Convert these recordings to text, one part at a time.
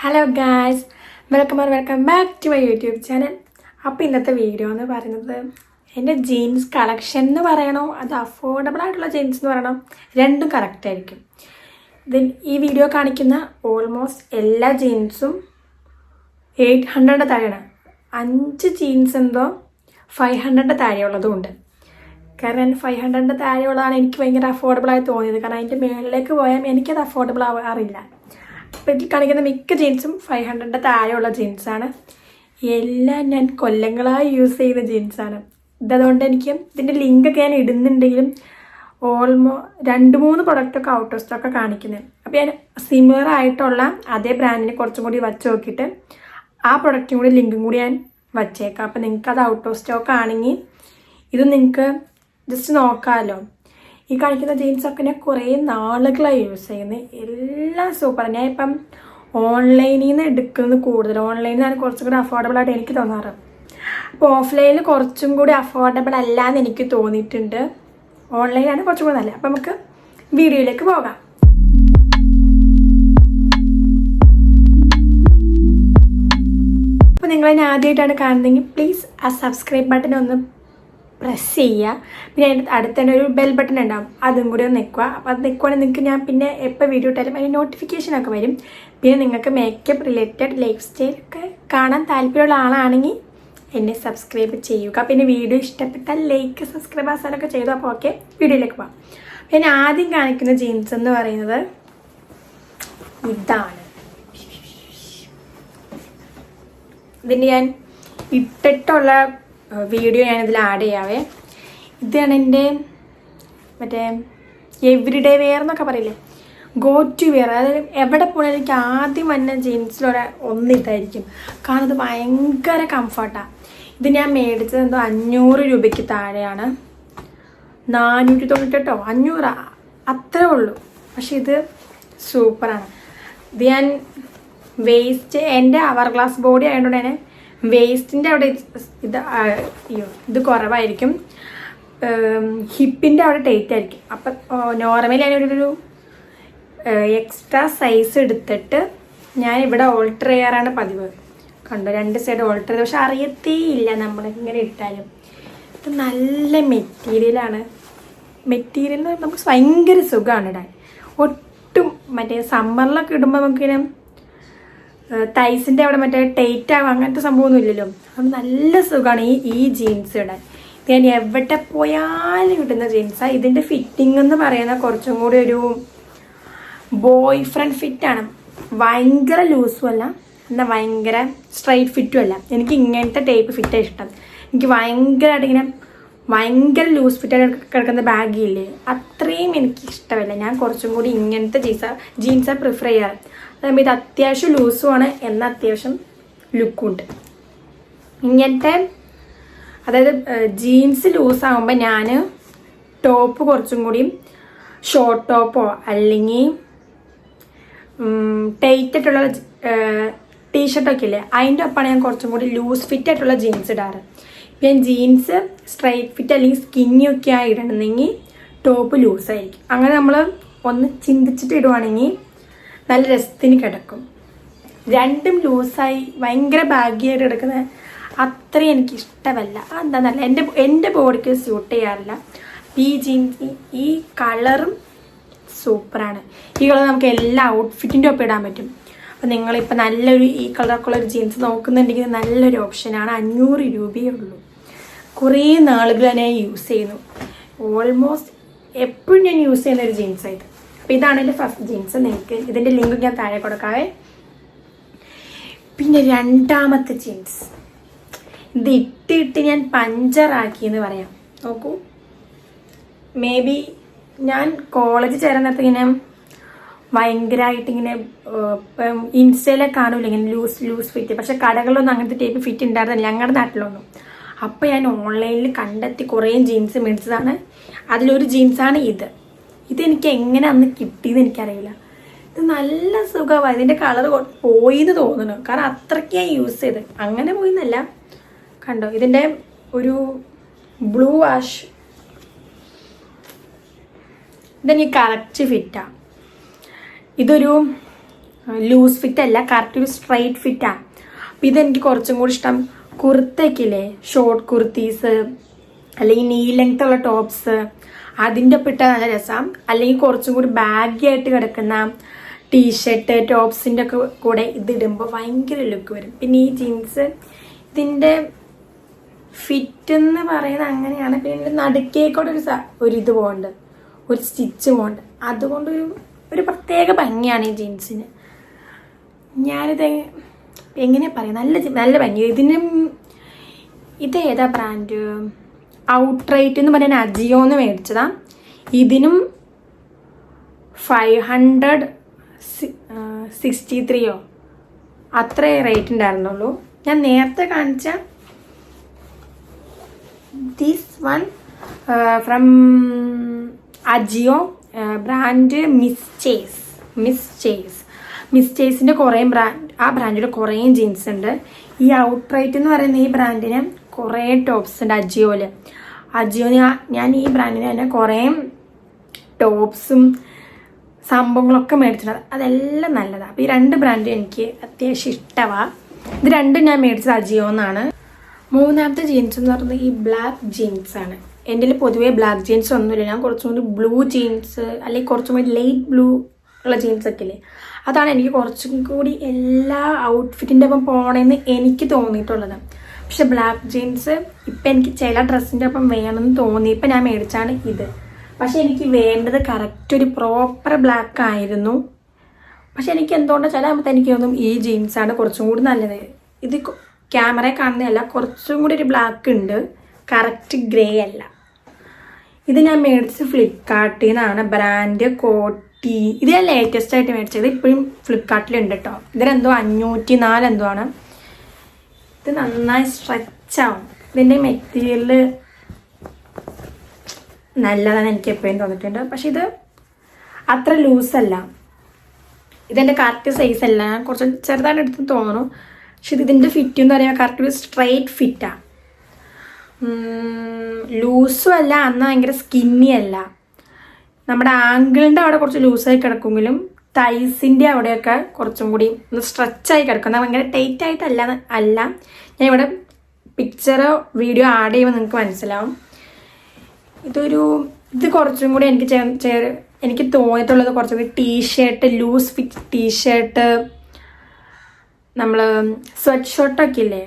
Hello guys, welcome back to my YouTube channel. അപ്പോൾ ഇന്നത്തെ video എന്ന് പറയുന്നത് എൻ്റെ ജീൻസ് കളക്ഷൻ എന്ന് പറയണോ അത് അഫോർഡബിൾ ആയിട്ടുള്ള ജീൻസ് എന്ന് പറയണോ, രണ്ടും കറക്റ്റ് ആയിരിക്കും. ഈ വീഡിയോ കാണിക്കുന്ന ഓൾമോസ്റ്റ് എല്ലാ ജീൻസും 800 താഴെയാണ്. 5 ജീൻസ് എന്തോ 500 താഴെയുള്ളതും ഉണ്ട്. കാരണം 500 താഴെയുള്ളതാണ് എനിക്ക് ഭയങ്കര അഫോർഡബിളായി തോന്നിയത്. കാരണം അതിൻ്റെ മുകളിലേക്ക് പോയാൽ എനിക്കത് അഫോർഡബിൾ ആവാറില്ല. അപ്പോൾ ഇതിൽ കാണിക്കുന്ന മിക്ക ജീൻസും 500 താഴെയുള്ള ജീൻസാണ്. എല്ലാം ഞാൻ കൊല്ലങ്ങളായി യൂസ് ചെയ്യുന്ന ജീൻസാണ്. ഇതുകൊണ്ട് എനിക്ക് ഇതിൻ്റെ ലിങ്കൊക്കെ ഞാൻ ഇടുന്നുണ്ടെങ്കിലും ഓൾമോസ്റ്റ് 2-3 പ്രൊഡക്റ്റൊക്കെ ഔട്ട് ഓഫ് സ്റ്റോക്ക് കാണിക്കുന്നത്. അപ്പോൾ ഞാൻ സിമിലർ ആയിട്ടുള്ള അതേ ബ്രാൻഡിനെ കുറച്ചും കൂടി വച്ച് നോക്കിയിട്ട് ആ പ്രൊഡക്റ്റും കൂടി ലിങ്കും കൂടി ഞാൻ വച്ചേക്കാം. അപ്പോൾ നിങ്ങൾക്ക് അത് ഔട്ട് ഓഫ് സ്റ്റോക്ക് ആണെങ്കിൽ ഇത് നിങ്ങൾക്ക് ജസ്റ്റ് നോക്കാമല്ലോ. ഈ കാണിക്കുന്ന ജീൻസൊക്കെ ഞാൻ കുറേ നാളുകളായി യൂസ് ചെയ്യുന്നത്. എല്ലാം സൂപ്പർ. ഞാൻ ഇപ്പം ഓൺലൈനിൽ നിന്ന് എടുക്കുന്നത് കൂടുതൽ. ഓൺലൈനിൽ നിന്നാണ് കുറച്ചും കൂടി അഫോർഡബിൾ ആയിട്ട് എനിക്ക് തോന്നാറ്. അപ്പോൾ ഓഫ്ലൈനിൽ കുറച്ചും കൂടി അഫോർഡബിൾ അല്ല എന്ന് എനിക്ക് തോന്നിയിട്ടുണ്ട്. ഓൺലൈനാണ് കുറച്ചും കൂടി നല്ല. അപ്പം നമുക്ക് വീഡിയോയിലേക്ക് പോകാം. അപ്പോൾ നിങ്ങളതിനെ ആദ്യമായിട്ടാണ് കാണുന്നതെങ്കിൽ പ്ലീസ് ആ സബ്സ്ക്രൈബ് ബട്ടൺ ഒന്ന് പ്രസ് ചെയ്യുക. പിന്നെ അതിൻ്റെ അടുത്ത് തന്നെ ഒരു ബെൽ ബട്ടൺ ഉണ്ടാകും, അതും കൂടി ഒന്ന് നിൽക്കുക. അപ്പോൾ അത് നിൽക്കുവാണെങ്കിൽ നിങ്ങൾക്ക് ഞാൻ പിന്നെ എപ്പോൾ വീഡിയോ ഇട്ടാലും അതിന് നോട്ടിഫിക്കേഷനൊക്കെ വരും. പിന്നെ നിങ്ങൾക്ക് മേക്കപ്പ് റിലേറ്റഡ് ലൈഫ് സ്റ്റൈലൊക്കെ കാണാൻ താല്പര്യമുള്ള ആളാണെങ്കിൽ എന്നെ സബ്സ്ക്രൈബ് ചെയ്യുക. പിന്നെ വീഡിയോ ഇഷ്ടപ്പെട്ടാൽ ലൈക്ക്, സബ്സ്ക്രൈബ് ആസാനൊക്കെ ചെയ്തു. അപ്പോൾ ഓക്കെ, വീഡിയോയിലേക്ക് പോകാം. പിന്നെ ആദ്യം കാണിക്കുന്ന ജീൻസ് എന്ന് പറയുന്നത് ഇതാണ്. ഇതിന് ഞാൻ ഇട്ടിട്ടുള്ള വീഡിയോ ഞാനിതിൽ ആഡ് ചെയ്യാവേ. ഇതാണ് എൻ്റെ മറ്റേ എവ്രിഡേ വെയർ എന്നൊക്കെ പറയില്ലേ, ഗോ ടു വെയർ. അതായത് എവിടെ പോയാലും എനിക്ക് ആദ്യം വന്ന ജീൻസിലൊന്നിതായിരിക്കും. കാരണം ഇത് ഭയങ്കര കംഫർട്ടാണ്. ഇത് ഞാൻ മേടിച്ചത് എന്തോ 500 രൂപയ്ക്ക് താഴെയാണ്. 498 500 അത്രേ ഉള്ളൂ. പക്ഷെ ഇത് സൂപ്പറാണ്. ഇത് ഞാൻ വേസ്റ്റ്, എൻ്റെ അവർ ഗ്ലാസ് ബോഡി ആയതുകൊണ്ട് തന്നെ വേസ്റ്റിൻ്റെ അവിടെ ഇത് കുറവായിരിക്കും, ഹിപ്പിൻ്റെ അവിടെ ടൈറ്റ് ആയിരിക്കും. അപ്പം നോർമലി ഞാനൊരു എക്സ്ട്രാ സൈസ് എടുത്തിട്ട് ഞാൻ ഇവിടെ ഓൾട്ടർ ചെയ്യാറാണ് പതിവ്. കണ്ടോ, 2 സൈഡ് ഓൾട്ടർ ചെയ്ത്. പക്ഷെ അറിയത്തേ ഇല്ല നമ്മളിങ്ങനെ ഇട്ടാലും. ഇത് നല്ല മെറ്റീരിയലാണ്. മെറ്റീരിയൽ നമുക്ക് ഭയങ്കര സുഖമാണ് ഇടാൻ. ഒട്ടും മറ്റേ സമ്മറിലൊക്കെ ഇടുമ്പോൾ നമുക്കിങ്ങനെ തൈസിൻ്റെ അവിടെ മറ്റേ ടൈറ്റ് ആവും, അങ്ങനത്തെ സംഭവമൊന്നും ഇല്ലല്ലോ. അത് നല്ല സുഖമാണ് ഈ ജീൻസ് ഇടാൻ. ഇത് ഞാൻ എവിടെ പോയാലും കിട്ടുന്ന ജീൻസാണ്. ഇതിൻ്റെ ഫിറ്റിംഗ് എന്ന് പറയുന്നത് കുറച്ചും കൂടി ഒരു ബോയ് ഫ്രണ്ട് ഫിറ്റാണ്. ഭയങ്കര ലൂസും അല്ല, എന്നാൽ ഭയങ്കര സ്ട്രൈറ്റ് ഫിറ്റും അല്ല. എനിക്ക് ഇങ്ങനത്തെ ടൈപ്പ് ഫിറ്റാണ് ഇഷ്ടം. എനിക്ക് ഭയങ്കരമായിട്ട് ഇങ്ങനെ ഭയങ്കര ലൂസ് ഫിറ്റായിട്ട് കിടക്കുന്ന ബാഗില്ലേ, അത്രയും എനിക്ക് ഇഷ്ടമല്ല. ഞാൻ കുറച്ചും കൂടി ഇങ്ങനത്തെ ജീൻസാണ് പ്രിഫർ ചെയ്യാറ്. അതാകുമ്പോൾ ഇത് അത്യാവശ്യം ലൂസുമാണ്, എന്നാൽ അത്യാവശ്യം ലുക്കും ഉണ്ട്. ഇങ്ങനത്തെ അതായത് ജീൻസ് ലൂസാകുമ്പോൾ ഞാൻ ടോപ്പ് കുറച്ചും കൂടി ഷോർട്ട് ടോപ്പോ അല്ലെങ്കിൽ ടൈറ്റ് ആയിട്ടുള്ള ടീഷർട്ടൊക്കെ ഇല്ലേ, അതിൻ്റെ ഒപ്പമാണ് ഞാൻ കുറച്ചും കൂടി ലൂസ് ഫിറ്റ് ആയിട്ടുള്ള ജീൻസ് ഇടാറ്. ഞാൻ ജീൻസ് സ്ട്രൈറ്റ് ഫിറ്റ് അല്ലെങ്കിൽ സ്കിന്നി ഒക്കെ ആയി ഇടണമെങ്കിൽ ടോപ്പ് ലൂസായിരിക്കും. അങ്ങനെ നമ്മൾ ഒന്ന് ചിന്തിച്ചിട്ട് ഇടുവാണെങ്കിൽ നല്ല രസത്തിന് കിടക്കും. രണ്ടും ലൂസായി ഭയങ്കര ബാഗിയായിട്ട് കിടക്കുന്ന അത്രയും എനിക്ക് ഇഷ്ടമല്ല. എന്താണെന്നല്ല, എൻ്റെ ബോഡിക്ക് സ്യൂട്ട് ചെയ്യാറില്ല. ഈ ജീൻസ് ഈ കളറും സൂപ്പറാണ്. ഈ കളർ നമുക്ക് എല്ലാ ഔട്ട്ഫിറ്റിൻ്റെ ഒപ്പം ഇടാൻ പറ്റും. അപ്പോൾ നിങ്ങളിപ്പോൾ നല്ലൊരു ഈ കളറൊക്കെ ഉള്ളൊരു ജീൻസ് നോക്കുന്നുണ്ടെങ്കിൽ നല്ലൊരു ഓപ്ഷനാണ്. 500 രൂപയേ ഉള്ളൂ. കുറേ നാളുകൾ ഞാൻ യൂസ് ചെയ്യുന്നു. ഓൾമോസ്റ്റ് എപ്പോഴും ഞാൻ യൂസ് ചെയ്യുന്ന ഒരു ജീൻസായത്. അപ്പോൾ ഇതാണ് എൻ്റെ ഫസ്റ്റ് ജീൻസ്. നിങ്ങൾക്ക് ഇതിൻ്റെ ലിങ്ക് ഞാൻ താഴെ കൊടുക്കാവേ. പിന്നെ രണ്ടാമത്തെ ജീൻസ്, ഇത് ഇട്ടിട്ട് ഞാൻ പഞ്ചറാക്കിയെന്ന് പറയാം. നോക്കൂ, മേ ബി ഞാൻ കോളേജ് ചേരാൻ നേരത്തെ ഇങ്ങനെ ഭയങ്കരമായിട്ട് ഇങ്ങനെ ഇൻസ്റ്റയിലൊക്കെ കാണൂല ഇങ്ങനെ ലൂസ് ഫിറ്റ്. പക്ഷെ കടകളിലൊന്നും അങ്ങനത്തെ ടൈപ്പ് ഫിറ്റ് ഉണ്ടായിരുന്നില്ല ഞങ്ങളുടെ നാട്ടിലൊന്നും. അപ്പോൾ ഞാൻ ഓൺലൈനിൽ കണ്ടെത്തി കുറേ ജീൻസ് മേടിച്ചതാണ്. അതിലൊരു ജീൻസാണ് ഇതെനിക്ക് എങ്ങനെ അന്ന് കിട്ടിയെന്ന് എനിക്കറിയില്ല. ഇത് നല്ല സുഖമാണ്. ഇതിൻ്റെ കളർ പോയിന്ന് തോന്നുന്നു, കാരണം അത്രയ്ക്ക് ഞാൻ യൂസ് ചെയ്ത്. അങ്ങനെ പോയിന്നല്ല, കണ്ടോ ഇതിൻ്റെ ഒരു ബ്ലൂ വാഷ്. ഇതെനിക്ക് കറക്റ്റ് ഫിറ്റാണ്. ഇതൊരു ലൂസ് ഫിറ്റ് അല്ല, കറക്റ്റ് ഒരു സ്ട്രൈറ്റ് ഫിറ്റാണ്. അപ്പം ഇതെനിക്ക് കുറച്ചും കൂടി ഇഷ്ടം. കുർത്തയ്ക്കില്ലേ, ഷോർട്ട് കുർത്തീസ് അല്ലെങ്കിൽ നീ ലെങ്ത് ഉള്ള ടോപ്സ്, അതിൻ്റെ ഒപ്പം ഇട്ടാൽ നല്ല രസം. അല്ലെങ്കിൽ കുറച്ചും കൂടി ബാഗി ആയിട്ട് കിടക്കുന്ന ടീഷർട്ട് ടോപ്സിൻ്റെ ഒക്കെ കൂടെ ഇതിടുമ്പോൾ ഭയങ്കര ലുക്ക് വരും. പിന്നെ ഈ ജീൻസ് ഇതിൻ്റെ ഫിറ്റ് എന്ന് പറയുന്നത് അങ്ങനെയാണ്. പിന്നെ നടുക്കേക്കൂടെ ഒരു ഇത് പോകണ്ട്, ഒരു സ്റ്റിച്ച് പോകണ്ട്. അതുകൊണ്ടൊരു ഒരു പ്രത്യേക ഭംഗിയാണ് ഈ ജീൻസിന്. ഞാനിത് എങ്ങനെയാ പറയുക, നല്ല ഭംഗി. ഇതേതാ ബ്രാൻഡ്, ഔട്ട്റൈറ്റ് എന്ന് പറയുന്ന അജിയോന്ന് മേടിച്ചതാ. ഇതിനും 563 അത്രേ റേറ്റ് ഉണ്ടായിരുന്നുള്ളൂ. ഞാൻ നേരത്തെ കാണിച്ച this one from Ajio, brand Miss ചേസിൻ്റെ കുറേ ആ ബ്രാൻഡിൽ കുറേ ജീൻസ് ഉണ്ട്. ഈ ഔട്ട്റൈറ്റ് എന്ന് പറയുന്ന ഈ ബ്രാൻഡിന് കുറേ ടോപ്സ് ഉണ്ട് അജിയോയിൽ. ഞാൻ ഈ ബ്രാൻഡിന് തന്നെ കുറേ ടോപ്സും സംഭവങ്ങളൊക്കെ മേടിച്ചിട്ടുണ്ട്. അതെല്ലാം നല്ലതാണ്. അപ്പോൾ ഈ 2 ബ്രാൻഡ് എനിക്ക് അത്യാവശ്യം ഇഷ്ടമാണ്. ഇത് രണ്ടും ഞാൻ മേടിച്ചത് അജിയോന്നാണ്. മൂന്നാമത്തെ ജീൻസ് എന്ന് പറയുന്നത് ഈ ബ്ലാക്ക് ജീൻസാണ്. എൻ്റെ പൊതുവേ ബ്ലാക്ക് ജീൻസ് ഒന്നുമില്ല. ഞാൻ കുറച്ചും കൂടി ബ്ലൂ ജീൻസ് അല്ലെങ്കിൽ കുറച്ചും കൂടി ലൈറ്റ് ബ്ലൂ ഉള്ള ജീൻസൊക്കെ ഇല്ലേ, അതാണ് എനിക്ക് കുറച്ചും കൂടി എല്ലാ ഔട്ട്ഫിറ്റിൻ്റെ ഒപ്പം പോകണമെന്ന് എനിക്ക് തോന്നിയിട്ടുള്ളത്. പക്ഷെ ബ്ലാക്ക് ജീൻസ് ഇപ്പം എനിക്ക് ചില ഡ്രസ്സിൻ്റെ ഒപ്പം വേണമെന്ന് തോന്നിയപ്പോൾ ഞാൻ മേടിച്ചാണ് ഇത്. പക്ഷെ എനിക്ക് വേണ്ടത് കറക്റ്റ് ഒരു പ്രോപ്പർ ബ്ലാക്ക് ആയിരുന്നു. പക്ഷെ എനിക്ക് എന്തുകൊണ്ടാണ് ചില ആകുമ്പോൾ എനിക്ക് തോന്നും ഈ ജീൻസാണ് കുറച്ചും കൂടി നല്ലത്. ഇത് ക്യാമറയിൽ കാണുന്നതല്ല, കുറച്ചും കൂടി ഒരു ബ്ലാക്ക് ഉണ്ട്, കറക്റ്റ് ഗ്രേ അല്ല. ഇത് ഞാൻ മേടിച്ചത് ഫ്ലിപ്കാർട്ടിൽ നിന്നാണ്. ബ്രാൻഡ് കോട്ടി. ഇത് ഞാൻ ലേറ്റസ്റ്റ് ആയിട്ട് മേടിച്ചത്. ഇപ്പോഴും ഫ്ലിപ്കാർട്ടിലുണ്ട് കേട്ടോ. ഇതിനെന്തോ 504 എന്തോ ആണ്. ഇത് നന്നായി സ്ട്രെച്ചാവും. ഇതിൻ്റെ മെറ്റീരിയൽ നല്ലതാണ് എനിക്ക് എപ്പോഴും തോന്നിയിട്ടുണ്ട്. പക്ഷെ ഇത് അത്ര ലൂസല്ല. ഇതെൻ്റെ കറക്റ്റ് സൈസ് അല്ല. ഞാൻ കുറച്ച് ചെറുതായിട്ട് എടുത്ത് തോന്നുന്നു. പക്ഷെ ഇതിൻ്റെ ഫിറ്റ് എന്ന് പറയുമ്പോൾ കറക്റ്റ് ഒരു സ്ട്രെയിറ്റ് ഫിറ്റാണ്. ലൂസും അല്ല, അന്ന് ഭയങ്കര സ്കിന്നി അല്ല. നമ്മുടെ ആങ്കിളിൻ്റെ അവിടെ കുറച്ച് ലൂസായി കിടക്കുമെങ്കിലും തൈസിൻ്റെ അവിടെയൊക്കെ കുറച്ചും കൂടി ഒന്ന് സ്ട്രെച്ചായി കിടക്കുന്നത്. ഭയങ്കര ടൈറ്റ് ആയിട്ടല്ല ഞാൻ ഇവിടെ പിക്ചറോ വീഡിയോ ആഡ് ചെയ്യുമ്പോൾ നിങ്ങൾക്ക് മനസ്സിലാവും. ഇത് കുറച്ചും കൂടി എനിക്ക് തോന്നിയിട്ടുള്ളത് കുറച്ചും കൂടി ടീഷർട്ട്, ലൂസ് ഫിറ്റ് ടീഷർട്ട്, നമ്മൾ സ്വെറ്റ് ഷർട്ടൊക്കെ ഇല്ലേ,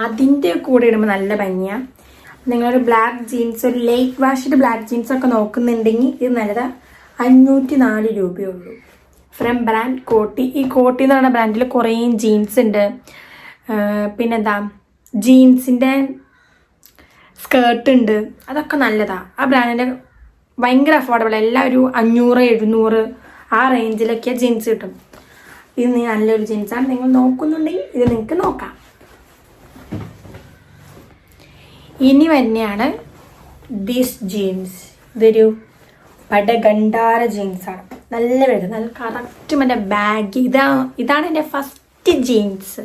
അതിൻ്റെ കൂടെ ഇടുമ്പോൾ നല്ല ഭംഗിയാണ്. നിങ്ങളൊരു ബ്ലാക്ക് ജീൻസ്, ഒരു ലൈറ്റ് വാഷ്ഡ് ബ്ലാക്ക് ജീൻസൊക്കെ നോക്കുന്നുണ്ടെങ്കിൽ ഇത് നല്ലത്. 504 രൂപയേ ഉള്ളൂ. From brand Kotty. ഈ കോട്ടി എന്ന് പറയുന്ന ബ്രാൻഡിൽ കുറേ ജീൻസ് ഉണ്ട്. പിന്നെന്താ, ജീൻസിൻ്റെ സ്കേർട്ട് ഉണ്ട്. അതൊക്കെ നല്ലതാണ്. ആ ബ്രാൻഡിൻ്റെ ഭയങ്കര അഫോർഡബിൾ. എല്ലാം ഒരു 500-700 ആ റേഞ്ചിലൊക്കെ ജീൻസ് കിട്ടും. ഇത് നല്ലൊരു ജീൻസാണ്. നിങ്ങൾ നോക്കുന്നുണ്ടെങ്കിൽ ഇത് നിങ്ങൾക്ക് നോക്കാം. ഇനി തന്നെയാണ് ദിസ് ജീൻസ്. ഇതൊരു പടഗണ്ടാര ജീൻസാണ്. നല്ല വലുത്, നല്ല കറക്റ്റ് മറ്റേ ബാഗ്. ഇതാണ് എൻ്റെ ഫസ്റ്റ് ജീൻസ്.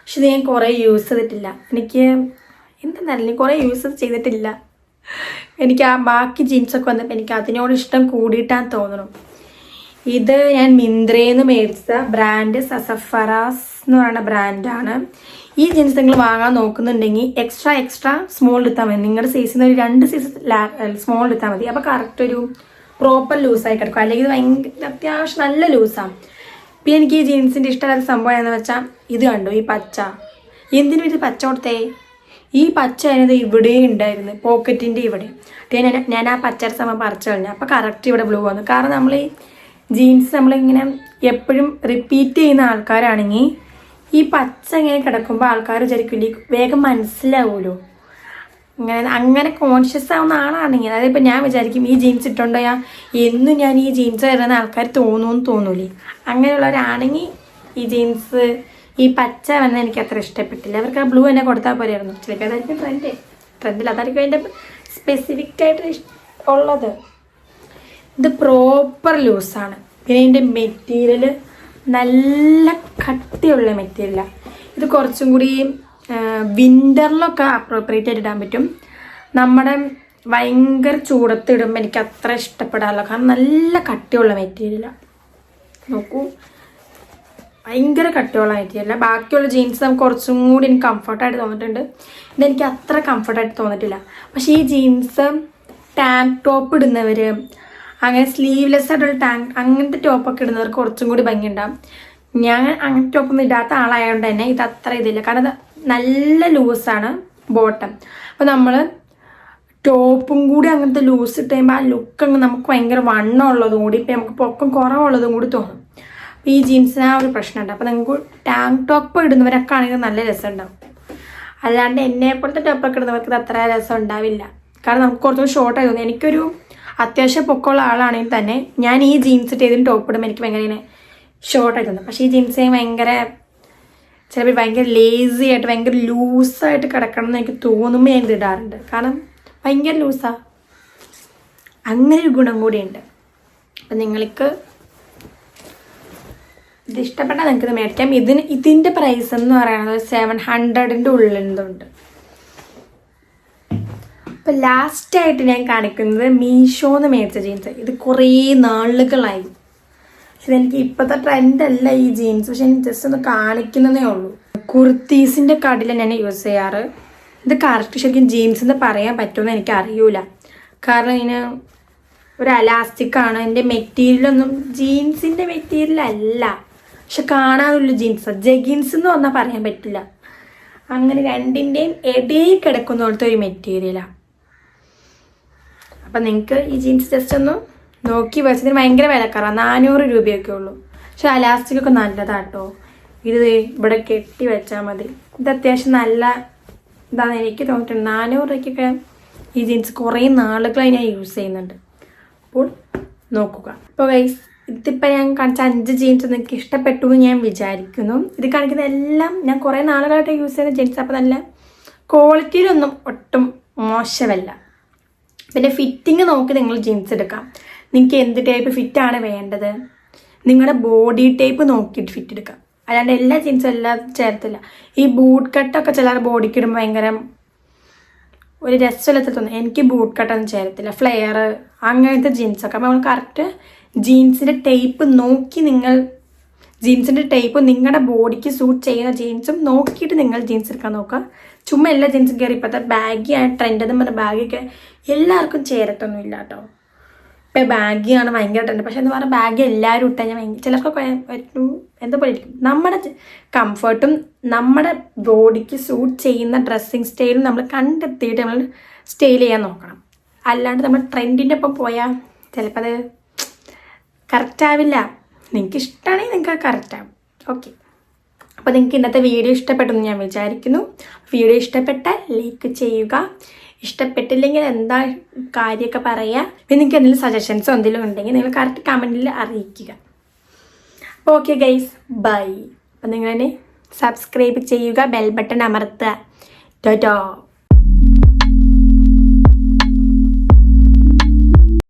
പക്ഷെ ഇത് ഞാൻ കുറേ യൂസ് ചെയ്തിട്ടില്ല. എനിക്ക് എന്തെന്നറിയില്ല, കുറേ യൂസ് ചെയ്തിട്ടില്ല. എനിക്ക് ആ ബാക്കി ജീൻസൊക്കെ വന്നപ്പോൾ എനിക്ക് അതിനോട് ഇഷ്ടം കൂടിയിട്ടാന്ന് തോന്നുന്നു. ഇത് ഞാൻ മിന്ത്രയിൽ നിന്ന് മേടിച്ച ബ്രാൻഡ് സസഫറാസ് എന്ന് പറയുന്ന ബ്രാൻഡാണ്. ഈ ജീൻസ് നിങ്ങൾ വാങ്ങാൻ നോക്കുന്നുണ്ടെങ്കിൽ എക്സ്ട്രാ സ്മോൾ എടുത്താൽ മതി. നിങ്ങളുടെ സൈസിൽ ഒരു 2 സൈസ് സ്മോൾ എടുത്താൽ മതി. അപ്പോൾ കറക്റ്റ് ഒരു പ്രോപ്പർ ലൂസായി കിടക്കും. അല്ലെങ്കിൽ ഇത് ഭയങ്കര അത്യാവശ്യം നല്ല ലൂസാണ്. പിന്നെ എനിക്ക് ഈ ജീൻസിൻ്റെ ഇഷ്ടമുള്ള സംഭവം എന്ന് വെച്ചാൽ ഇത് കണ്ടു, ഈ പച്ച. എന്തിനും ഇത് പച്ച കൊടുത്തേ? ഈ പച്ച അതിനത് ഇവിടെ ഉണ്ടായിരുന്നു, പോക്കറ്റിൻ്റെ ഇവിടെ. ഞാൻ ആ പച്ചയുടെ സമയം പറിച്ചു കളഞ്ഞു. അപ്പോൾ കറക്റ്റ് ഇവിടെ ബ്ലൂ വന്നു. കാരണം നമ്മൾ ഈ ജീൻസ് നമ്മളിങ്ങനെ എപ്പോഴും റിപ്പീറ്റ് ചെയ്യുന്ന ആൾക്കാരാണെങ്കിൽ ഈ പച്ച ഇങ്ങനെ കിടക്കുമ്പോൾ ആൾക്കാർ വിചാരിക്കില്ല, വേഗം മനസ്സിലാവുമല്ലോ. അങ്ങനെ കോൺഷ്യസ് ആവുന്ന ആളാണെങ്കിൽ, അതായത് ഇപ്പം ഞാൻ വിചാരിക്കും ഈ ജീൻസ് ഇട്ടുണ്ടോ എന്നും ഞാൻ ഈ ജീൻസ് വരുന്ന ആൾക്കാർ തോന്നുമെന്ന് തോന്നൂലേ. അങ്ങനെയുള്ളവരാണെങ്കിൽ ഈ ജീൻസ്, ഈ പച്ച വന്ന് എനിക്ക് അത്ര ഇഷ്ടപ്പെട്ടില്ല. അവർക്ക് ആ ബ്ലൂ തന്നെ കൊടുത്താൽ പോലെയായിരുന്നു. ചിലപ്പോൾ അതായിരിക്കും ട്രെൻഡിൽ അതായിരിക്കും അതിൻ്റെ സ്പെസിഫിക് ആയിട്ട് ഉള്ളത്. ഇത് പ്രോപ്പർ ലൂസാണ്. പിന്നെ ഇതിൻ്റെ മെറ്റീരിയൽ നല്ല കട്ടിയുള്ള മെറ്റീരിയലാണ്. ഇത് കുറച്ചും കൂടി വിൻ്ററിലൊക്കെ അപ്രോപ്രിയേറ്റ് ആയിട്ട് ഇടാൻ പറ്റും. നമ്മുടെ ഭയങ്കര ചൂടത്ത് ഇടുമ്പോൾ എനിക്ക് അത്ര ഇഷ്ടപ്പെടാറില്ല. കാരണം നല്ല കട്ടിയുള്ള മെറ്റീരിയലാണ്. നോക്കൂ, ഭയങ്കര കട്ടിയോളായിട്ടില്ല. ബാക്കിയുള്ള ജീൻസ് നമുക്ക് കുറച്ചും കൂടി എനിക്ക് കംഫർട്ടായിട്ട് തോന്നിയിട്ടുണ്ട്. ഇതെനിക്ക് അത്ര കംഫർട്ടായിട്ട് തോന്നിയിട്ടില്ല. പക്ഷേ ഈ ജീൻസ് ടാങ്ക് ടോപ്പ് ഇടുന്നവർ, അങ്ങനെ സ്ലീവ്ലെസ് ആയിട്ടുള്ള അങ്ങനത്തെ ടോപ്പൊക്കെ ഇടുന്നവർക്ക് കുറച്ചും കൂടി ഭംഗിയുണ്ടാകും. ഞാൻ അങ്ങനത്തെ ടോപ്പൊന്നും ഇടാത്ത ആളായതുകൊണ്ട് തന്നെ ഇത് അത്ര ഇതില്ല. കാരണം ഇത് നല്ല ലൂസാണ് ബോട്ടം. അപ്പോൾ നമ്മൾ ടോപ്പും കൂടി അങ്ങനത്തെ ലൂസ് ഇട്ട് കഴിയുമ്പോൾ ആ ലുക്ക് അങ്ങ് നമുക്ക് ഭയങ്കര വണ്ണം ഉള്ളതും കൂടി, ഇപ്പം നമുക്ക് പൊക്കം കുറവുള്ളതും കൂടി തോന്നും. അപ്പോൾ ഈ ജീൻസിന് ആ ഒരു പ്രശ്നമുണ്ട്. അപ്പോൾ നിങ്ങൾക്ക് ടാങ്ക് ടോപ്പ് ഇടുന്നവരൊക്കെ ആണെങ്കിൽ നല്ല രസം ഉണ്ടാവും. അല്ലാണ്ട് എന്നെപ്പോലത്തെ ടോപ്പൊക്കെ ഇടുന്നവർക്ക് ഇത് അത്ര രസം ഉണ്ടാവില്ല. കാരണം നമുക്ക് കുറച്ചുകൂടി ഷോർട്ടായി തോന്നി. എനിക്കൊരു അത്യാവശ്യം പൊക്കമുള്ള ആളാണെങ്കിൽ തന്നെ ഞാൻ ഈ ജീൻസ് ഇട്ട് ഏതിനും ടോപ്പ് ഇടുമ്പോൾ എനിക്ക് ഭയങ്കര ഇങ്ങനെ ഷോർട്ടായി തോന്നും. പക്ഷേ ഈ ജീൻസ് ഭയങ്കര ചിലപ്പോൾ ഭയങ്കര ലേസി ആയിട്ട് ഭയങ്കര ലൂസായിട്ട് കിടക്കണം എന്ന് എനിക്ക് തോന്നുമ്പോൾ ഞാൻ ഇത് ഇടാറുണ്ട്. കാരണം ഭയങ്കര ലൂസാണ്. അങ്ങനെ ഒരു ഗുണം കൂടിയുണ്ട്. അപ്പം നിങ്ങൾക്ക് ഇത് ഇഷ്ടപ്പെട്ടാൽ നിങ്ങൾക്കിത് മേടിക്കാം. ഇതിൻ്റെ പ്രൈസ് എന്ന് പറയുന്നത് 700-ൻ്റെ ഉള്ളിലുണ്ട്. അപ്പം ലാസ്റ്റായിട്ട് ഞാൻ കാണിക്കുന്നത് മീഷോന്ന് മേടിച്ച ജീൻസ്. ഇത് കുറേ നാളുകളായി. ഇതെനിക്ക് ഇപ്പോഴത്തെ ട്രെൻഡല്ല ഈ ജീൻസ്, പക്ഷെ എനിക്ക് ജസ്റ്റ് ഒന്ന് കാണിക്കുന്നതേ ഉള്ളൂ. കുർത്തീസിൻ്റെ കടയിലാണ് ഞാൻ യൂസ് ചെയ്യാറ്. ഇത് കറക്റ്റ് ശരിക്കും ജീൻസ് എന്ന് പറയാൻ പറ്റുമെന്ന് എനിക്ക് അറിയൂല. കാരണം ഇതിന് ഒരു അലാസ്റ്റിക്കാണ്. എൻ്റെ മെറ്റീരിയലൊന്നും ജീൻസിൻ്റെ മെറ്റീരിയൽ അല്ല, പക്ഷെ കാണാനുള്ള ജീൻസ് ജഗിൻസ് എന്ന് പറഞ്ഞാൽ പറയാൻ പറ്റില്ല. അങ്ങനെ രണ്ടിൻ്റെയും ഇടയിൽ കിടക്കുന്ന പോലത്തെ ഒരു മെറ്റീരിയലാണ്. അപ്പം നിങ്ങൾക്ക് ഈ ജീൻസ് ജസ്റ്റ് ഒന്ന് നോക്കി വെച്ചതിന് ഭയങ്കര വിലക്കറാണ്. 400 രൂപയൊക്കെ ഉള്ളൂ. പക്ഷെ അലാസ്റ്റിക്കൊക്കെ നല്ലതാട്ടോ. ഇത് ഇവിടെ കെട്ടി വെച്ചാൽ മതി. ഇത് അത്യാവശ്യം നല്ല ഇതാണ് എനിക്ക് തോന്നിയിട്ടുണ്ട്. 400 രൂപയ്ക്കൊക്കെ ഈ ജീൻസ് കുറേ നാളുകളായി ഞാൻ യൂസ് ചെയ്യുന്നുണ്ട്. അപ്പോൾ നോക്കുക. അപ്പോൾ ഗൈസ്, ഇതിപ്പോൾ ഞാൻ കാണിച്ച 5 ജീൻസ് നിങ്ങൾക്ക് ഇഷ്ടപ്പെട്ടു എന്ന് ഞാൻ വിചാരിക്കുന്നു. ഇത് കാണിക്കുന്ന എല്ലാം ഞാൻ കുറേ നാളുകളായിട്ട് യൂസ് ചെയ്യുന്ന ജീൻസ്. അപ്പോൾ നല്ല ക്വാളിറ്റിയിലൊന്നും ഒട്ടും മോശമല്ല. പിന്നെ ഫിറ്റിങ് നോക്കി നിങ്ങൾ ജീൻസ് എടുക്കാം. നിങ്ങൾക്ക് എന്ത് ടൈപ്പ് ഫിറ്റാണ് വേണ്ടത്, നിങ്ങളുടെ ബോഡി ടൈപ്പ് നോക്കിയിട്ട് ഫിറ്റ് എടുക്കാം. അല്ലാണ്ട് എല്ലാ ജീൻസും എല്ലാം ചേർത്തില്ല. ഈ ബൂട്ട് കട്ടൊക്കെ ചിലർ ബോഡിക്ക് ഇടുമ്പോൾ ഭയങ്കര ഒരു രസമില്ലാത്ത തോന്നുന്നു. എനിക്ക് ബൂട്ട് കട്ടൊന്നും ചേരത്തില്ല. ഫ്ലെയർ അങ്ങനത്തെ ജീൻസൊക്കെ. അപ്പോൾ നമ്മൾ കറക്റ്റ് ജീൻസിൻ്റെ ടൈപ്പ് നോക്കി, നിങ്ങൾ ജീൻസിൻ്റെ ടൈപ്പ് നിങ്ങളുടെ ബോഡിക്ക് സൂട്ട് ചെയ്യുന്ന ജീൻസും നോക്കിയിട്ട് നിങ്ങൾ ജീൻസ് എടുക്കാൻ നോക്കുക. ചുമ്മാ എല്ലാ ജീൻസും കയറി ഇപ്പോഴത്തെ ബാഗിയാണ് ട്രെൻഡ് എന്ന് പറഞ്ഞ ബാഗൊക്കെ എല്ലാവർക്കും ചേരത്തൊന്നും ഇല്ല കേട്ടോ. ഇപ്പം ബാഗിയാണ് ഭയങ്കര ട്രെൻഡ്. പക്ഷെ എന്ന് പറഞ്ഞാൽ ബാഗ് എല്ലാവരും ഇട്ടാൽ ഞാൻ ചിലർക്കൊക്കെ എന്താ പോലെ ഇരിക്കും. നമ്മുടെ കംഫർട്ടും നമ്മുടെ ബോഡിക്ക് സൂട്ട് ചെയ്യുന്ന ഡ്രസ്സിങ് സ്റ്റൈലും നമ്മൾ കണ്ടെത്തിയിട്ട് നമ്മൾ സ്റ്റൈൽ ചെയ്യാൻ നോക്കണം. അല്ലാണ്ട് നമ്മൾ ട്രെൻഡിൻ്റെ ഒപ്പം പോയാൽ ചിലപ്പോൾ അത് കറക്റ്റ് ആവില്ല. നിങ്ങൾക്ക് ഇഷ്ടമാണെങ്കിൽ നിങ്ങൾക്ക് കറക്റ്റ് ആവും. ഓക്കെ, അപ്പോൾ നിങ്ങൾക്ക് ഇന്നത്തെ വീഡിയോ ഇഷ്ടപ്പെട്ടെന്ന് ഞാൻ വിചാരിക്കുന്നു. വീഡിയോ ഇഷ്ടപ്പെട്ടാൽ ലൈക്ക് ചെയ്യുക. ഇഷ്ടപ്പെട്ടില്ലെങ്കിൽ എന്താ കാര്യമൊക്കെ പറയുക. പിന്നെ നിങ്ങൾക്ക് എന്തെങ്കിലും സജഷൻസോ എന്തെങ്കിലും ഉണ്ടെങ്കിൽ നിങ്ങൾ കറക്റ്റ് കമൻറ്റിൽ അറിയിക്കുക. അപ്പോൾ ഓക്കെ ഗൈസ്, ബൈ. അപ്പോൾ നിങ്ങളെന്നെ സബ്സ്ക്രൈബ് ചെയ്യുക, ബെൽ ബട്ടൺ അമർത്തുക. ടാറ്റാ.